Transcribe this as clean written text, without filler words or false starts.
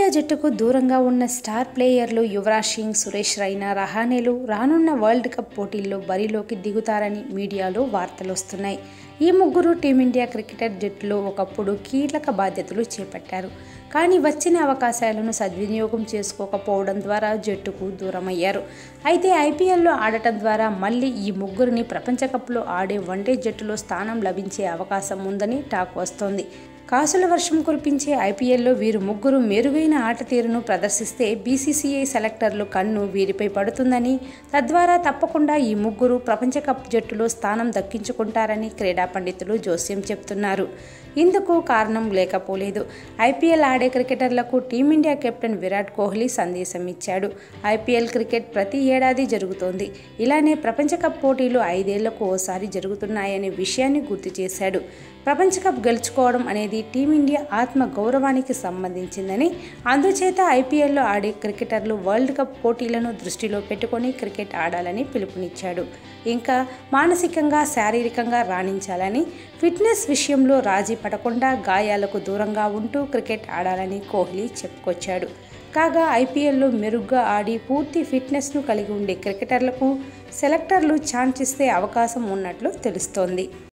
Team India జట్టుకు దూరంగా ఉన్న స్టార్ ప్లేయర్లు యువరాజ్ సింగ్, సురేష్ రైనా, రహానెలు రానున్న వరల్డ్ కప్ పోటీల్లో బరిలోకి దిగుతారని మీడియాలో వార్తలు వస్తున్నాయి. ఈ ముగ్గురు టీమిండియా క్రికెట్ జట్టులో ఒకప్పుడు కీలక బాధ్యతలు చేపట్టారు. కానీ వచ్చిన అవకాశాలను సద్వినియోగం చేసుకోకపోవడం ద్వారా జట్టుకు దూరమయ్యారు. అయితే ఐపీఎల్లో ఆడటం ద్వారా మళ్లీ ఈ ముగ్గురిని ప్రపంచ కప్లో ఆడే వన్డే జట్టులో స్థానం లభించే అవకాశం ఉందని టాక్ వస్తోంది. కాసుల వర్షం కురిపించే ఐపీఎల్లో వీరు ముగ్గురు మెరుగైన ఆట తీరును ప్రదర్శిస్తే బీసీసీఐ సెలెక్టర్లు కన్ను వీరిపై పడుతుందని, తద్వారా తప్పకుండా ఈ ముగ్గురు ప్రపంచ కప్ జట్టులో స్థానం దక్కించుకుంటారని క్రీడా పండితులు జోస్యం చెప్తున్నారు. ఇందుకు కారణం లేకపోలేదు. ఐపీఎల్ ఆడే క్రికెటర్లకు టీమిండియా కెప్టెన్ విరాట్ కోహ్లీ సందేశం ఇచ్చాడు. ఐపీఎల్ క్రికెట్ ప్రతి ఏడాది జరుగుతోంది. ఇలానే ప్రపంచ కప్ పోటీలు 5 ఏళ్లకు ఓసారి జరుగుతున్నాయనే విషయాన్ని గుర్తు చేశాడు. ప్రపంచ కప్ గెలుచుకోవడం అనేది టీమిండియా ఆత్మ గౌరవానికి సంబంధించిందని, అందుచేత ఐపీఎల్లో ఆడే క్రికెటర్లు వరల్డ్ కప్ పోటీలను దృష్టిలో పెట్టుకొని క్రికెట్ ఆడాలని పిలుపునిచ్చాడు. ఇంకా మానసికంగా, శారీరకంగా రాణించాలని, ఫిట్నెస్ విషయంలో రాజీ పడకుండా గాయాలకు దూరంగా ఉంటూ క్రికెట్ ఆడాలని కోహ్లీ చెప్పుకొచ్చాడు. కాగా ఐపీఎల్లో మెరుగ్గా ఆడి పూర్తి ఫిట్నెస్ను కలిగి ఉండే క్రికెటర్లకు సెలెక్టర్లు ఛాన్స్ ఇస్తే అవకాశం ఉన్నట్లు తెలుస్తోంది.